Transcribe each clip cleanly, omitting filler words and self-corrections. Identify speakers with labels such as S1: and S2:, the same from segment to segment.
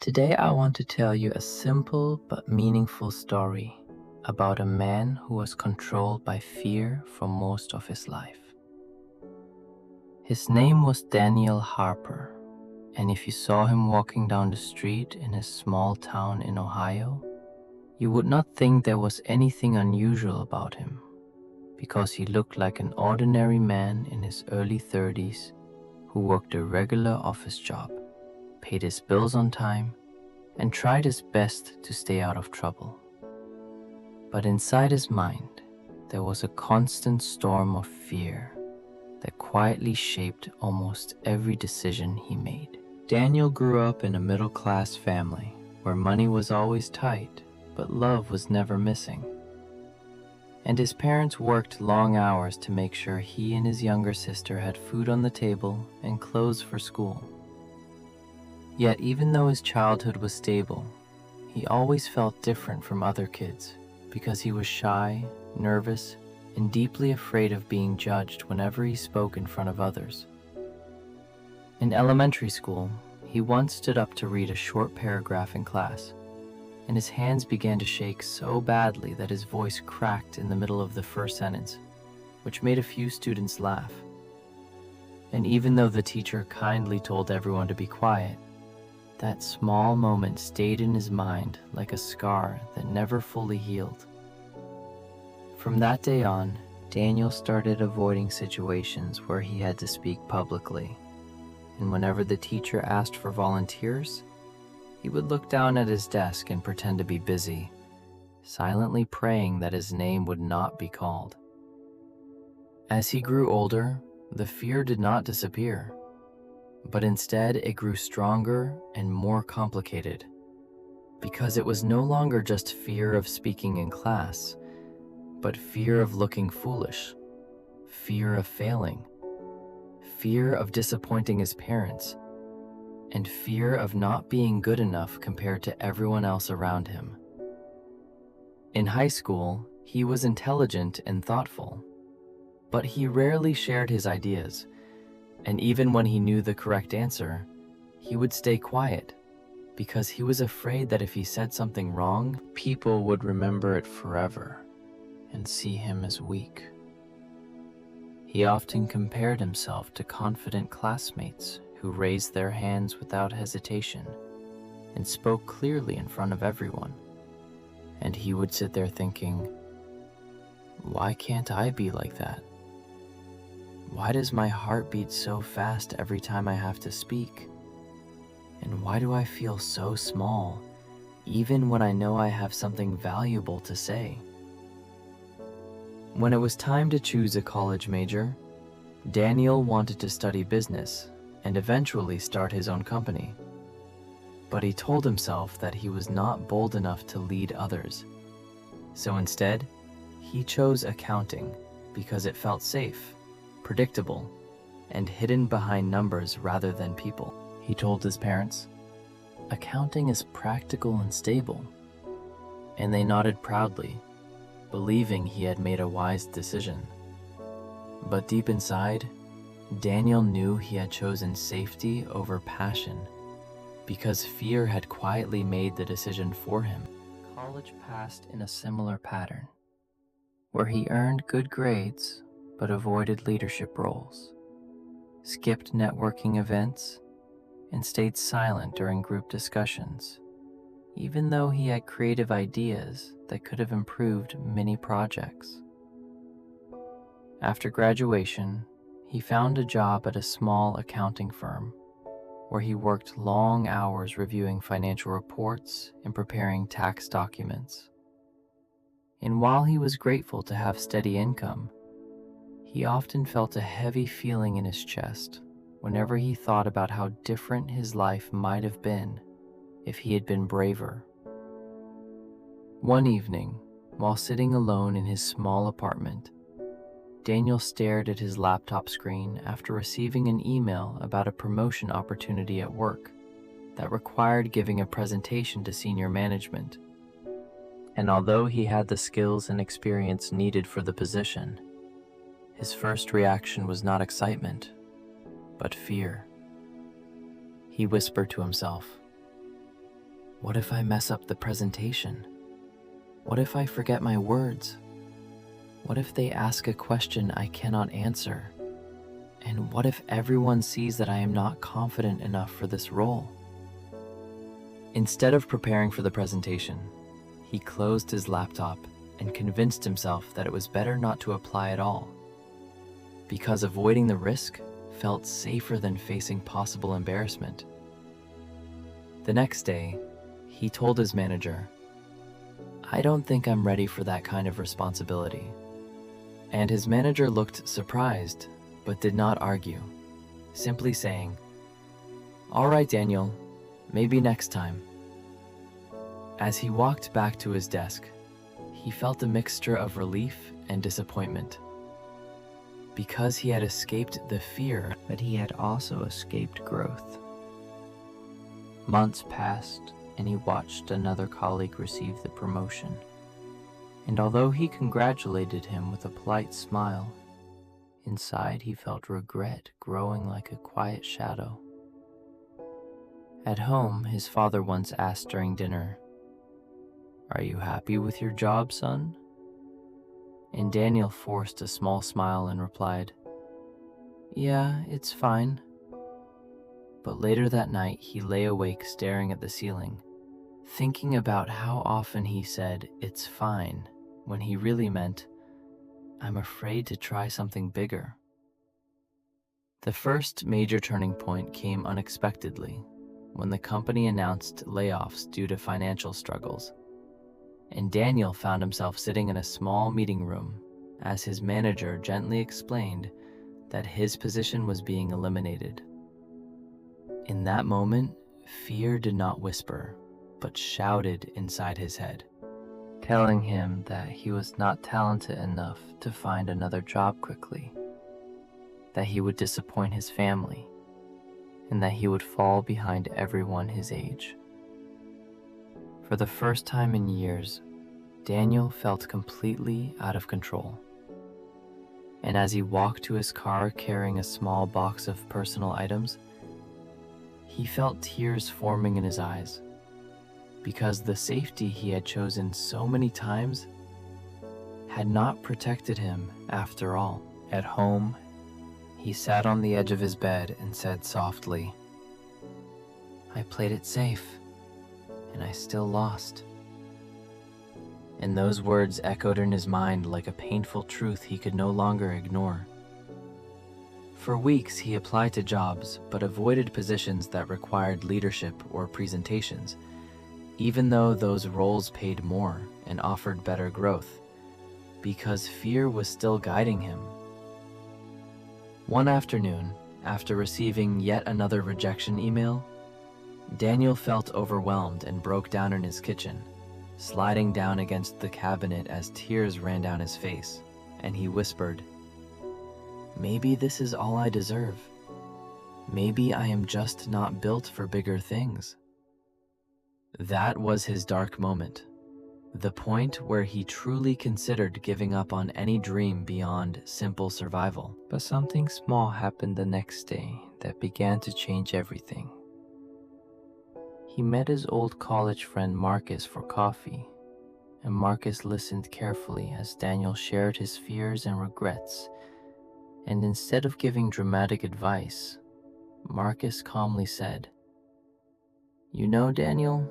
S1: Today I want to tell you a simple but meaningful story about a man who was controlled by fear for most of his life. His name was Daniel Harper, and if you saw him walking down the street in his small town in Ohio, you would not think there was anything unusual about him, because he looked like an ordinary man in his early 30s who worked a regular office job, paid his bills on time, and tried his best to stay out of trouble. But inside his mind, there was a constant storm of fear that quietly shaped almost every decision he made. Daniel grew up in a middle-class family where money was always tight, but love was never missing. And his parents worked long hours to make sure he and his younger sister had food on the table and clothes for school. Yet even though his childhood was stable, he always felt different from other kids because he was shy, nervous, and deeply afraid of being judged whenever he spoke in front of others. In elementary school, he once stood up to read a short paragraph in class, and his hands began to shake so badly that his voice cracked in the middle of the first sentence, which made a few students laugh. And even though the teacher kindly told everyone to be quiet, that small moment stayed in his mind like a scar that never fully healed. From that day on, Daniel started avoiding situations where he had to speak publicly, and whenever the teacher asked for volunteers, he would look down at his desk and pretend to be busy, silently praying that his name would not be called. As he grew older, the fear did not disappear, but instead it grew stronger and more complicated, because it was no longer just fear of speaking in class, but fear of looking foolish, fear of failing, fear of disappointing his parents, and fear of not being good enough compared to everyone else around him. In high school, he was intelligent and thoughtful, but he rarely shared his ideas. And even when he knew the correct answer, he would stay quiet because he was afraid that if he said something wrong, people would remember it forever and see him as weak. He often compared himself to confident classmates who raised their hands without hesitation and spoke clearly in front of everyone. And he would sit there thinking, why can't I be like that? Why does my heart beat so fast every time I have to speak? And why do I feel so small, even when I know I have something valuable to say? When it was time to choose a college major, Daniel wanted to study business and eventually start his own company. But he told himself that he was not bold enough to lead others. So instead, he chose accounting because it felt safe, predictable, and hidden behind numbers rather than people. He told his parents, "Accounting is practical and stable," and they nodded proudly, believing he had made a wise decision. But deep inside, Daniel knew he had chosen safety over passion because fear had quietly made the decision for him. College passed in a similar pattern, where he earned good grades but avoided leadership roles, skipped networking events, and stayed silent during group discussions, even though he had creative ideas that could have improved many projects. After graduation, he found a job at a small accounting firm, where he worked long hours reviewing financial reports and preparing tax documents. And while he was grateful to have steady income, he often felt a heavy feeling in his chest whenever he thought about how different his life might have been if he had been braver. One evening, while sitting alone in his small apartment, Daniel stared at his laptop screen after receiving an email about a promotion opportunity at work that required giving a presentation to senior management. And although he had the skills and experience needed for the position, his first reaction was not excitement, but fear. He whispered to himself, What if I mess up the presentation? What if I forget my words? What if they ask a question I cannot answer? And what if everyone sees that I am not confident enough for this role? Instead of preparing for the presentation, he closed his laptop and convinced himself that it was better not to apply at all, because avoiding the risk felt safer than facing possible embarrassment. The next day, he told his manager, "I don't think I'm ready for that kind of responsibility." And his manager looked surprised, but did not argue, simply saying, "All right, Daniel, maybe next time." As he walked back to his desk, he felt a mixture of relief and disappointment. Because he had escaped the fear, but he had also escaped growth. Months passed, and he watched another colleague receive the promotion. And although he congratulated him with a polite smile, inside he felt regret growing like a quiet shadow. At home, his father once asked during dinner, "Are you happy with your job, son?" And Daniel forced a small smile and replied, "Yeah, it's fine." But later that night, he lay awake staring at the ceiling, thinking about how often he said, "It's fine," when he really meant, "I'm afraid to try something bigger." The first major turning point came unexpectedly, when the company announced layoffs due to financial struggles. And Daniel found himself sitting in a small meeting room as his manager gently explained that his position was being eliminated. In that moment, fear did not whisper, but shouted inside his head, telling him that he was not talented enough to find another job quickly, that he would disappoint his family, and that he would fall behind everyone his age. For the first time in years, Daniel felt completely out of control. And as he walked to his car carrying a small box of personal items, he felt tears forming in his eyes, because the safety he had chosen so many times had not protected him after all. At home, he sat on the edge of his bed and said softly, "I played it safe, and I still lost." And those words echoed in his mind like a painful truth he could no longer ignore. For weeks, he applied to jobs, but avoided positions that required leadership or presentations, even though those roles paid more and offered better growth, because fear was still guiding him. One afternoon, after receiving yet another rejection email, Daniel felt overwhelmed and broke down in his kitchen, sliding down against the cabinet as tears ran down his face, and he whispered, "Maybe this is all I deserve. Maybe I am just not built for bigger things." That was his dark moment, the point where he truly considered giving up on any dream beyond simple survival. But something small happened the next day that began to change everything. He met his old college friend Marcus for coffee, and Marcus listened carefully as Daniel shared his fears and regrets. And instead of giving dramatic advice, Marcus calmly said, "You know, Daniel,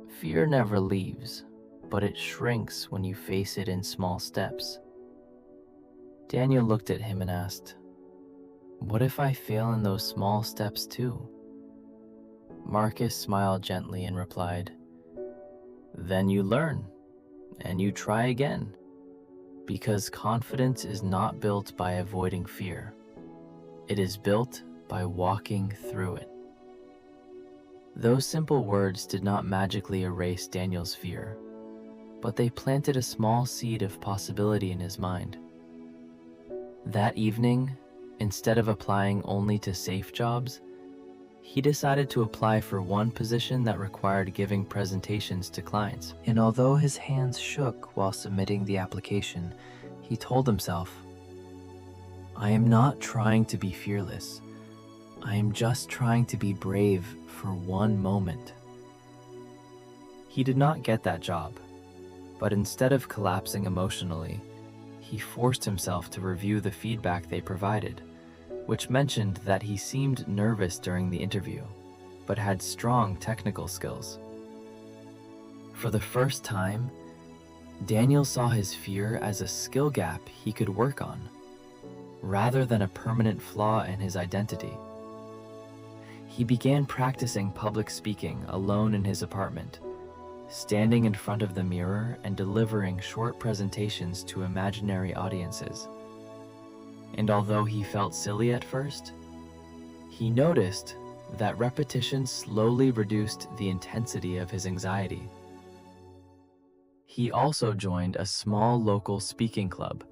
S1: fear never leaves, but it shrinks when you face it in small steps." Daniel looked at him and asked, "What if I fail in those small steps too?" Marcus smiled gently and replied, "Then you learn, and you try again, because confidence is not built by avoiding fear. It is built by walking through it." Those simple words did not magically erase Daniel's fear, but they planted a small seed of possibility in his mind. That evening, instead of applying only to safe jobs, he decided to apply for one position that required giving presentations to clients. And although his hands shook while submitting the application, he told himself, "I am not trying to be fearless. I am just trying to be brave for one moment." He did not get that job, but instead of collapsing emotionally, he forced himself to review the feedback they provided, which mentioned that he seemed nervous during the interview, but had strong technical skills. For the first time, Daniel saw his fear as a skill gap he could work on, rather than a permanent flaw in his identity. He began practicing public speaking alone in his apartment, standing in front of the mirror and delivering short presentations to imaginary audiences. And although he felt silly at first, he noticed that repetition slowly reduced the intensity of his anxiety. He also joined a small local speaking club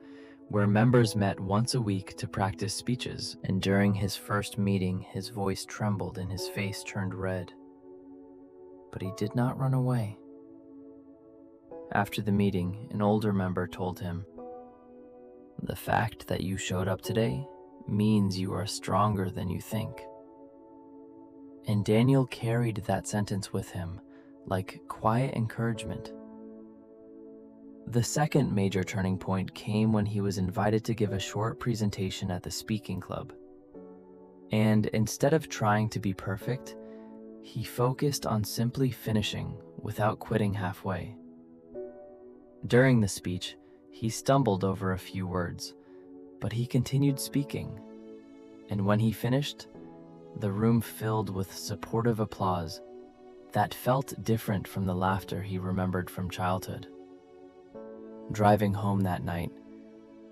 S1: where members met once a week to practice speeches, and during his first meeting, his voice trembled and his face turned red. But he did not run away. After the meeting, an older member told him, "The fact that you showed up today means you are stronger than you think." And Daniel carried that sentence with him like quiet encouragement. The second major turning point came when he was invited to give a short presentation at the speaking club. And instead of trying to be perfect, he focused on simply finishing without quitting halfway. During the speech, he stumbled over a few words, but he continued speaking. And when he finished, the room filled with supportive applause that felt different from the laughter he remembered from childhood. Driving home that night,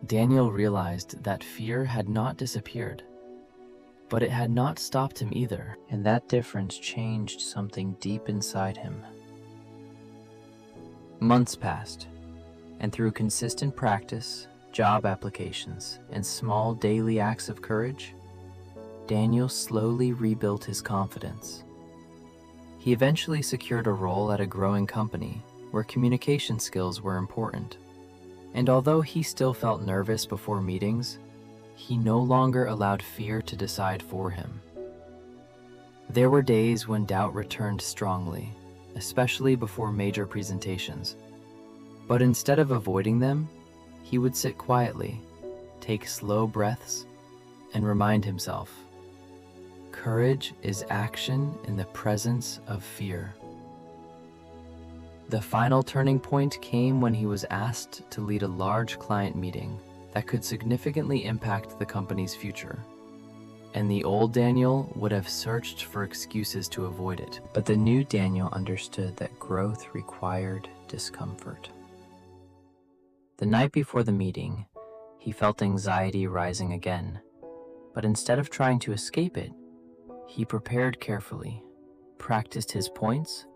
S1: Daniel realized that fear had not disappeared, but it had not stopped him either, and that difference changed something deep inside him. Months passed, and through consistent practice, job applications, and small daily acts of courage, Daniel slowly rebuilt his confidence. He eventually secured a role at a growing company where communication skills were important. And although he still felt nervous before meetings, he no longer allowed fear to decide for him. There were days when doubt returned strongly, especially before major presentations. But instead of avoiding them, he would sit quietly, take slow breaths, and remind himself, courage is action in the presence of fear. The final turning point came when he was asked to lead a large client meeting that could significantly impact the company's future. And the old Daniel would have searched for excuses to avoid it. But the new Daniel understood that growth required discomfort. The night before the meeting, he felt anxiety rising again. But instead of trying to escape it, he prepared carefully, practiced his points,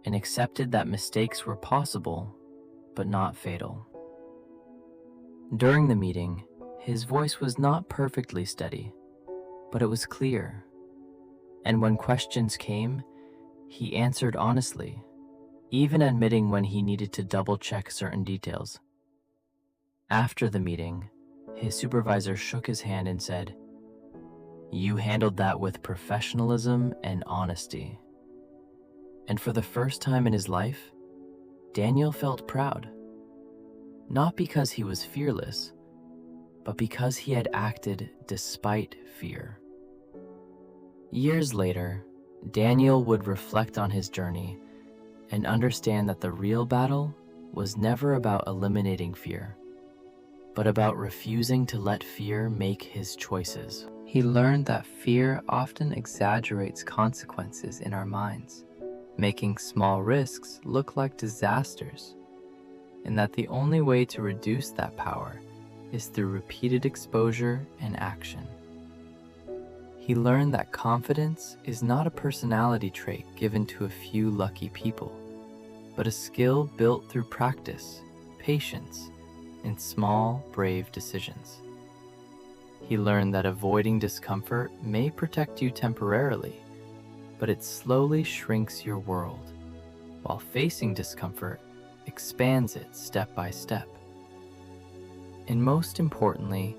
S1: and accepted that mistakes were possible, but not fatal. During the meeting, his voice was not perfectly steady, but it was clear. And when questions came, he answered honestly, even admitting when he needed to double-check certain details. After the meeting, his supervisor shook his hand and said, "You handled that with professionalism and honesty." And for the first time in his life, Daniel felt proud. Not because he was fearless, but because he had acted despite fear. Years later, Daniel would reflect on his journey and understand that the real battle was never about eliminating fear, but about refusing to let fear make his choices. He learned that fear often exaggerates consequences in our minds, making small risks look like disasters, and that the only way to reduce that power is through repeated exposure and action. He learned that confidence is not a personality trait given to a few lucky people, but a skill built through practice, patience, and small, brave decisions. He learned that avoiding discomfort may protect you temporarily, but it slowly shrinks your world, while facing discomfort expands it step by step. And most importantly,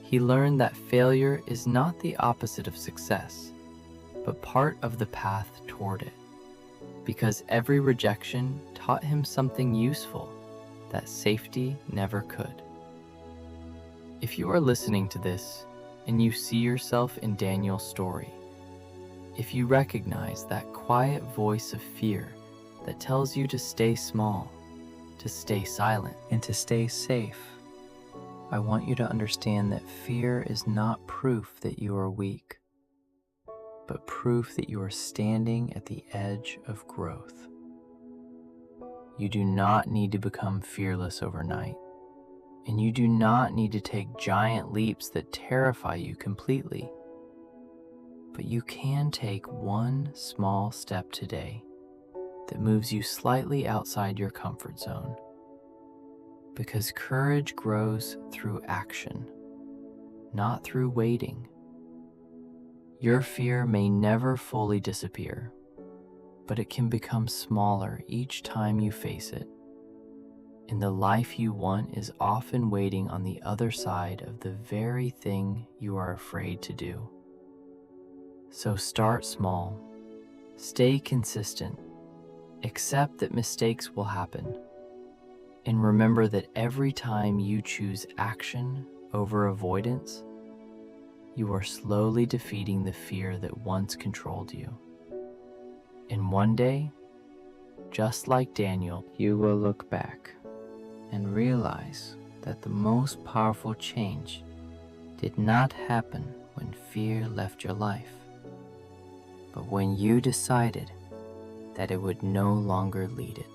S1: he learned that failure is not the opposite of success, but part of the path toward it. because every rejection taught him something useful that safety never could. If you are listening to this and you see yourself in Daniel's story, if you recognize that quiet voice of fear that tells you to stay small, to stay silent, and to stay safe, I want you to understand that fear is not proof that you are weak, but proof that you are standing at the edge of growth. You do not need to become fearless overnight, and you do not need to take giant leaps that terrify you completely. But you can take one small step today that moves you slightly outside your comfort zone. Because courage grows through action, not through waiting. Your fear may never fully disappear, but it can become smaller each time you face it. And the life you want is often waiting on the other side of the very thing you are afraid to do. So start small, stay consistent, accept that mistakes will happen, and remember that every time you choose action over avoidance, you are slowly defeating the fear that once controlled you. And one day, just like Daniel, you will look back and realize that the most powerful change did not happen when fear left your life, but when you decided that it would no longer lead it.